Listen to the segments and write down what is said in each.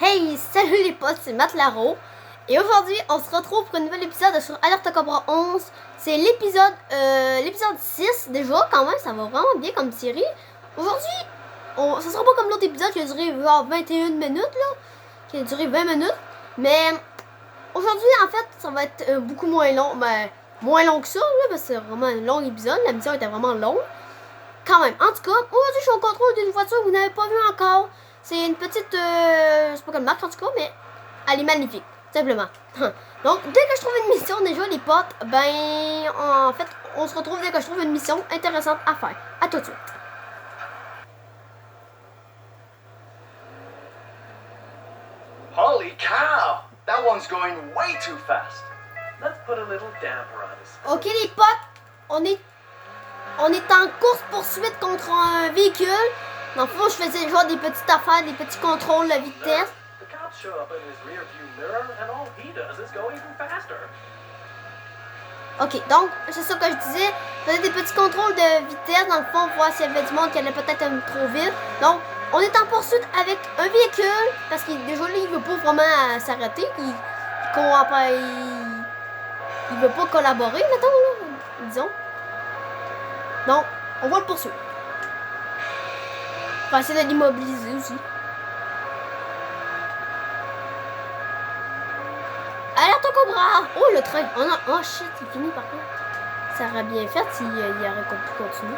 Hey, salut les potes, c'est Matt Laro. Et aujourd'hui, on se retrouve pour un nouvel épisode sur Alerte Cobra 11. C'est l'épisode 6 déjà, quand même, ça va vraiment bien comme série. Aujourd'hui, ça sera pas comme l'autre épisode qui a duré genre 21 minutes, là. Qui a duré 20 minutes. Mais aujourd'hui, en fait, ça va être beaucoup moins long. Ben, moins long que ça, là, parce que c'est vraiment un long épisode. La mission était vraiment longue. Quand même, en tout cas, aujourd'hui, je suis au contrôle d'une voiture que vous n'avez pas vue encore. C'est une petite, je sais pas quelle marque en tout cas, mais elle est magnifique, simplement. Donc, dès que je trouve une mission, déjà les potes, ben, en fait, on se retrouve dès que je trouve une mission intéressante à faire. À tout de suite. Holy cow! That one's going way too fast. Let's put a little damper on this. Ok les potes, on est en course-poursuite contre un véhicule. Dans le fond, je faisais genre des petites affaires, des petits contrôles de vitesse. The cops show up in his rear view mirror and all he does is go even faster. Ok, donc, c'est ça que je disais. Je faisais des petits contrôles de vitesse, dans le fond, voir s'il y avait du monde qui allait peut-être un peu trop vite. Donc, on est en poursuite avec un véhicule, parce qu'il déjà là, il veut pas vraiment s'arrêter. Il veut pas collaborer, mettons, là, disons. Donc, on va le poursuivre. On va essayer de l'immobiliser aussi. Alerte au Cobra! Oh, le train! Oh shit, c'est fini par contre. Ça aurait bien fait s'il aurait pu continuer.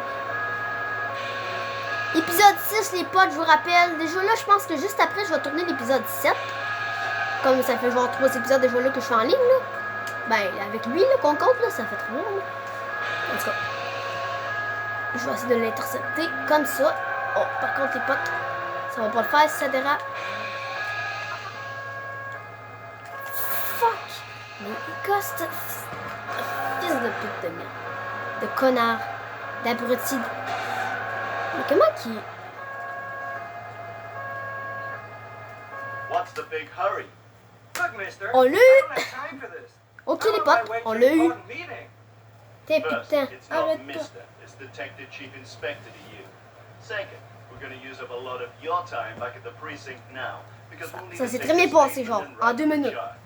Épisode 6, les potes, je vous rappelle. Déjà là, je pense que juste après, je vais tourner l'épisode 7. Comme ça fait genre 3 épisodes déjà là que je fais en ligne, là. Ben, avec lui, là, qu'on compte, là, ça fait 3, là. En tout cas. Je vais essayer de l'intercepter comme ça. Oh, par contre, les potes, ça va pas le faire si ça dérape. Fuck! Mais gosse, fils de pute de merde. De connard. D'abruti. Mais comment qui... What's the big hurry? Look, mister. On l'a eu! I don't have time for this. Ok, I'm les on potes, my way on to l'a an eu. important meeting. T'es First, putain, it's not arrête-toi. Mister, it's Detective Chief Inspector to you. Second, we're going to use up a lot of your time back at the precinct now. Because we'll need Ça to s'est take très bien this passé, statement genre, and en write 2 the minutes. charge.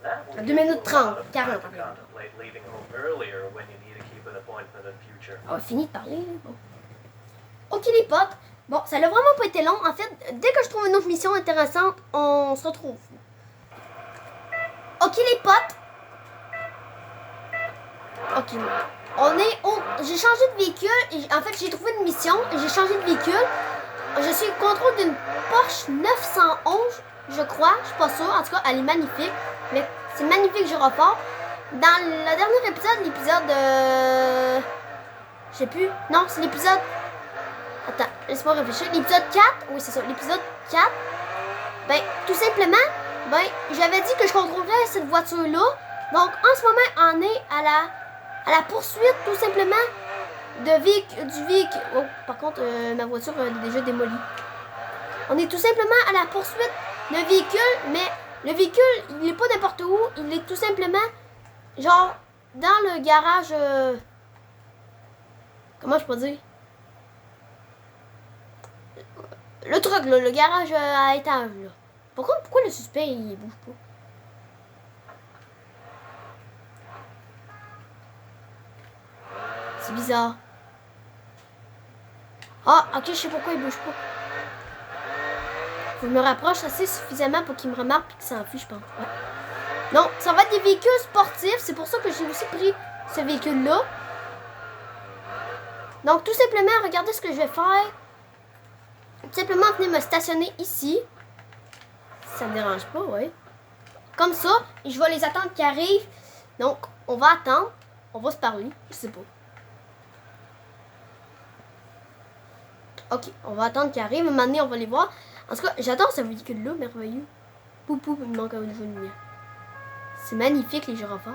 That will En 2 give you minutes a lot 30, of time 40 to environ. contemplate leaving home earlier when you need to keep an appointment in future. On va finir de parler, là. Bon. Ok, les potes. Bon, ça n'a vraiment pas été long. En fait, dès que je trouve une autre mission intéressante, on se retrouve. Ok, les potes. Ok. J'ai changé de véhicule. Et, en fait, j'ai trouvé une mission et j'ai changé de véhicule. Je suis au contrôle d'une Porsche 911, je crois. Je suis pas sûre. En tout cas, elle est magnifique. Mais c'est magnifique, Girofort. Dans le dernier épisode, l'épisode... je sais plus. Non, c'est l'épisode... Attends, laisse-moi réfléchir. L'épisode 4, oui, c'est ça. L'épisode 4, ben, tout simplement, ben, j'avais dit que je contrôlerais cette voiture-là. Donc, en ce moment, on est à la poursuite, tout simplement, du véhicule. Oh, par contre, ma voiture est déjà démolie. On est tout simplement à la poursuite d'un véhicule, mais le véhicule, il n'est pas n'importe où. Il est tout simplement, genre, dans le garage... comment je peux dire? Le truc, là, le garage à étage, là. Pourquoi le suspect, il bouge pas? C'est bizarre. Ah, ok, je sais pourquoi il bouge pas. Faut que je me rapproche assez suffisamment pour qu'il me remarque et qu'il s'enfuit, je pense. Ouais. Non, ça va être des véhicules sportifs. C'est pour ça que j'ai aussi pris ce véhicule-là. Donc, tout simplement, regardez ce que je vais faire. Tout simplement, venez me stationner ici. Ça me dérange pas, ouais. Comme ça, et je vais les attendre qu'ils arrivent. Donc, on va attendre. On va se parler. Je sais pas. Ok, on va attendre qu'ils arrivent. Maintenant, on va les voir. En tout cas, j'adore ce véhicule-là, merveilleux. Poupou, il me manque un niveau de lumière. C'est magnifique, les gyrophares.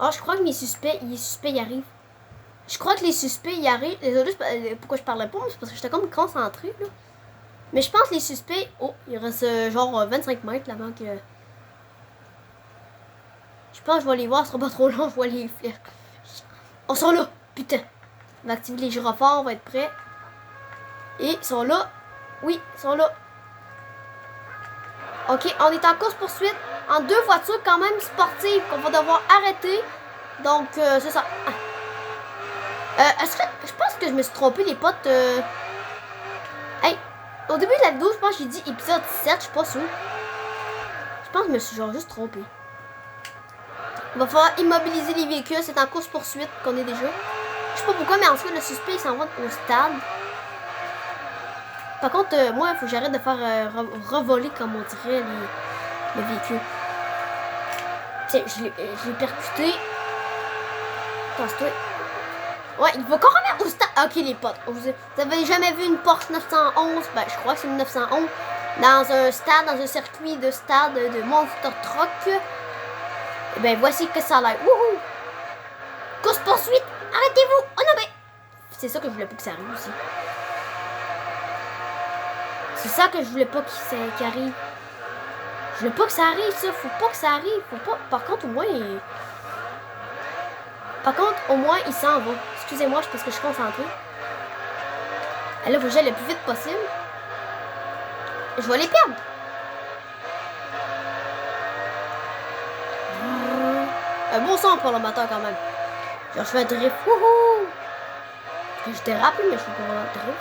Ah, je crois que les suspects y arrivent. Je crois que les suspects y arrivent. Désolé, pourquoi je parlais pas, c'est parce que j'étais comme concentré, là. Mais je pense que les suspects... Oh, il reste genre 25 mètres là avant que... Je pense que je vais les voir, ce sera pas trop long, je vois les flèches. On sont là, putain. On va activer les gyrophares, on va être prêt. Et ils sont là. Oui, ils sont là. Ok, on est en course-poursuite. En 2 voitures quand même sportives qu'on va devoir arrêter. Donc, c'est ça. Est-ce que... Je pense que je me suis trompé, les potes. Hey, au début de la vidéo, je pense que j'ai dit épisode 7, je suis pas sûre. Je pense que je me suis genre juste trompé. Il va falloir immobiliser les véhicules, c'est en course-poursuite qu'on est déjà. Je sais pas pourquoi, mais en tout cas, le suspect, il s'en va au stade. Par contre, moi, il faut que j'arrête de faire revoler, comme on dirait, le véhicule. Tiens, je l'ai percuté. Passe-toi. Ouais, il va carrément au stade. Ok, les potes. Vous avez jamais vu une Porsche 911? Ben, je crois que c'est une 911. Dans un stade, dans un circuit de stade de Monster Truck. Et ben, voici que ça a l'air. Wouhou! Course-poursuite! Arrêtez-vous! Oh non, mais... C'est ça que je voulais pas que ça arrive aussi. C'est ça que je voulais pas qu'il arrive. Je voulais pas que ça arrive, ça. Faut pas que ça arrive. Faut pas... Par contre, au moins, il s'en va. Excusez-moi, parce que je suis concentrée. Et là, faut que j'aille le plus vite possible. Je vais les perdre. Un beau son pour le moteur, quand même. Genre, je fais un drift. Wouhou! Je dérape, mais je fais pas vraiment de drift.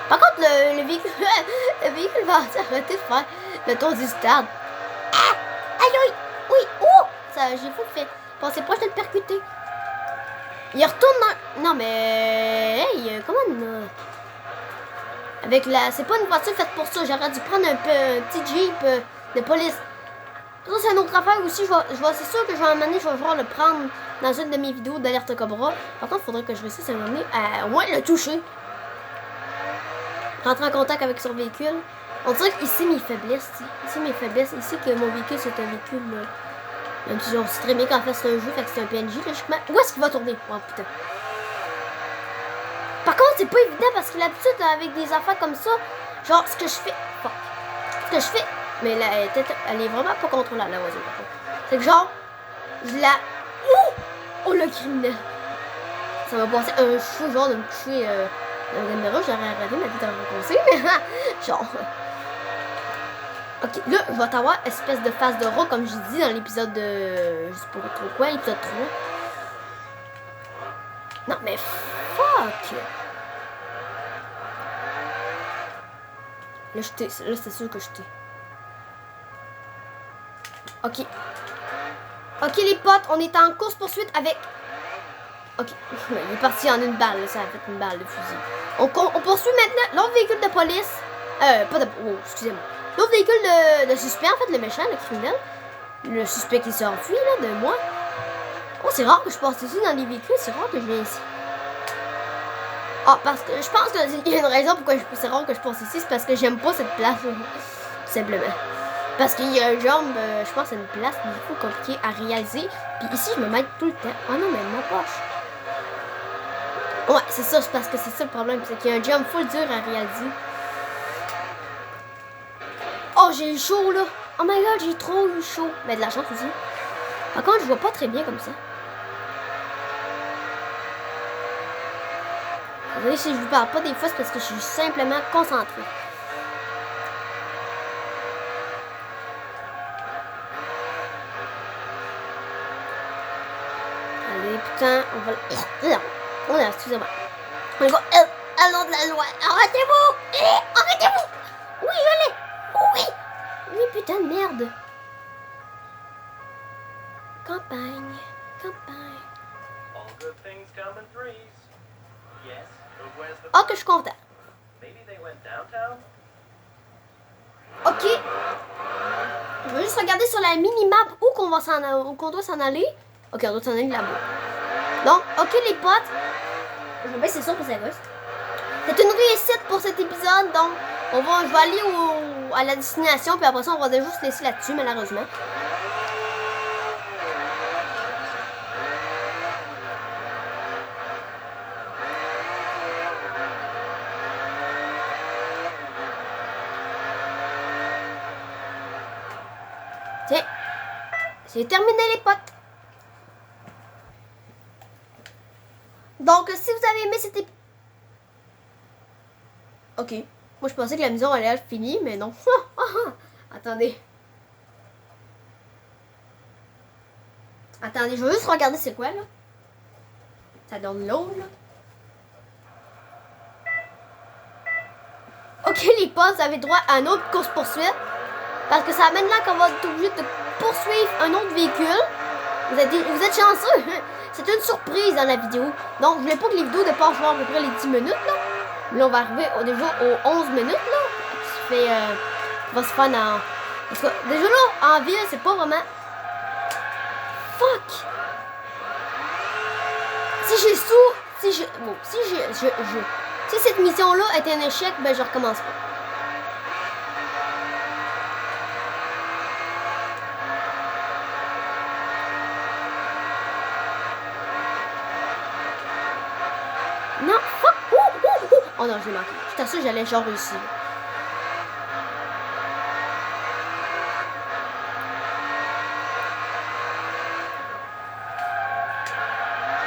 Par contre, le véhicule, le véhicule va s'arrêter de faire le tour du stade. Ah! Aïe, aïe! Oui! Oh! Ça, j'ai fou fait. Pensez proche de le percuter. Il retourne dans... Non, mais... Hey, comment... Avec la... C'est pas une voiture faite pour ça. J'aurais dû prendre un petit Jeep de police. Ça, c'est une autre affaire aussi. C'est sûr que je vais amener, je vais pouvoir le prendre dans une de mes vidéos d'alerte Cobra. Par contre, il faudrait que je réussisse à m'amener à au moins le toucher. Rentrer en contact avec son véhicule. On dirait qu'ici, mes faiblesses. Ici, mes faiblesses. Ici, que mon véhicule, c'est un véhicule... Même si on sait très bien qu'en fait, c'est un jeu, fait que c'est un PNJ, logiquement. Où est-ce qu'il va tourner? Oh, putain. Par contre, c'est pas évident parce que l'habitude, avec des affaires comme ça, genre, ce que je fais... Fuck. Ce que je fais... Mais là, elle est vraiment pas contrôlable, la voiture, par contre. C'est que genre, je la... Oh, le criminel. Ça m'a passé un chou, genre, de me toucher dans la caméra. J'aurais arrêté ma vie de rencontrer, mais genre... Ok, là, je vais t'avoir espèce de face de rat, comme j'ai dit dans l'épisode de... Je sais pas trop quoi, l'épisode 3. Non, mais fuck! Là, c'est sûr que je t'ai. Ok. Ok, les potes, on est en course-poursuite avec... Ok, il est parti en une balle, là, ça a fait une balle de fusil. On poursuit maintenant l'autre véhicule de police. Pas de... Oh, excusez-moi. L'autre véhicule de suspect, en fait, le méchant, le criminel. Le suspect qui s'est enfui, là, de moi. Oh, c'est rare que je passe ici dans les véhicules, c'est rare que je viens ici. Ah, parce que je pense qu'il y a une raison pourquoi c'est rare que je passe ici, c'est parce que j'aime pas cette place, tout simplement. Parce qu'il y a un genre, je pense, c'est une place beaucoup compliquée à réaliser. Puis ici, je me mets tout le temps. Oh non, mais ma poche. Ouais, c'est ça, c'est parce que c'est ça le problème, c'est qu'il y a un jump full dur à réaliser. Oh, j'ai eu chaud, là. Oh my god, j'ai trop eu chaud. Mais de la chance aussi. Par contre, je vois pas très bien comme ça. Vous voyez, si je vous parle pas des fois, c'est parce que je suis simplement concentrée. Allez, putain, on va... Oh là, excusez-moi. On va... Allons de la loi. Arrêtez-vous! Arrêtez-vous! Oui, je l'ai! Oui! Oui, putain de merde! Campagne. Campagne. All good things come in threes. Yes, but where's the... Oh, que je suis content. Maybe they went downtown? Ok. Je vais juste regarder sur la mini-map où qu'on doit s'en aller. Ok, on doit s'en aller là-bas. Donc, ok les potes. Je vais baisser ça pour ça gosse. C'est une réussite pour cet épisode. Donc, je vais aller à la destination. Puis après ça, on va juste laisser là-dessus, malheureusement. C'est terminé les potes. Donc, si vous avez aimé cet épisode... Ok. Moi, je pensais que la maison allait être finie, mais non. Attendez. Attendez, je veux juste regarder c'est quoi, là. Ça donne l'eau, là. Ok, les potes, vous avez droit à une autre course-poursuite. Parce que ça amène là qu'on va être obligé de poursuivre un autre véhicule. Vous êtes chanceux. C'est une surprise dans la vidéo. Donc, je voulais pas que les vidéos dépassent genre à peu près les 10 minutes, là. Là, on va arriver déjà aux 11 minutes, là. Ça fait... on va se faire dans... Parce que, déjà là, en ville, c'est pas vraiment... Fuck! Si j'ai sous... Si cette mission-là est un échec, ben je recommence pas. Non, fuck! Oh non, je l'ai manqué. Je t'assure, j'allais genre réussir.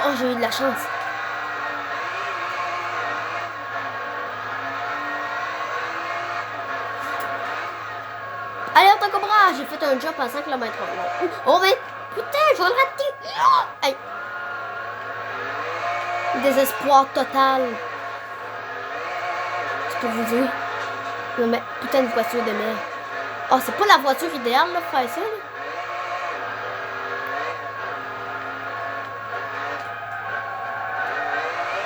Oh, j'ai eu de la chance. Allez, on Cobra! J'ai fait un jump à 5 km/h. Oh, mais putain, je vais le rater! Hey. Désespoir total. Je peux vous dire. Non, mais putain de voiture de merde. Oh, c'est pas la voiture idéale, là, pour faire ça, là.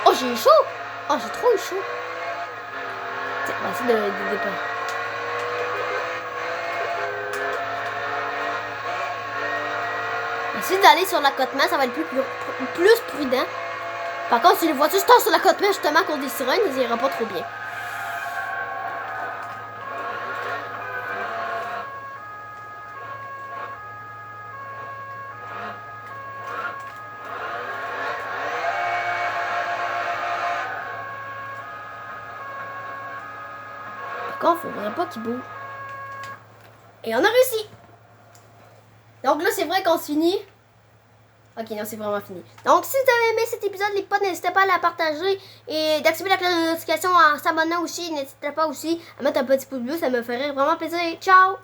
Oh, j'ai eu chaud! Oh, j'ai trop eu chaud. Tiens, on va essayer de dépasser. Essayer d'aller sur l'accotement, ça va être plus prudent. Par contre, si les voitures se tassent sur l'accotement justement contre des sirènes, ça ira pas trop bien. Par contre, il faudrait pas qu'il bouge. Et on a réussi! Donc là, c'est vrai qu'on se finit. Ok, non, c'est vraiment fini. Donc, si vous avez aimé cet épisode, les potes, n'hésitez pas à la partager et d'activer la cloche de notification en s'abonnant aussi. N'hésitez pas aussi à mettre un petit pouce bleu, ça me ferait vraiment plaisir. Ciao!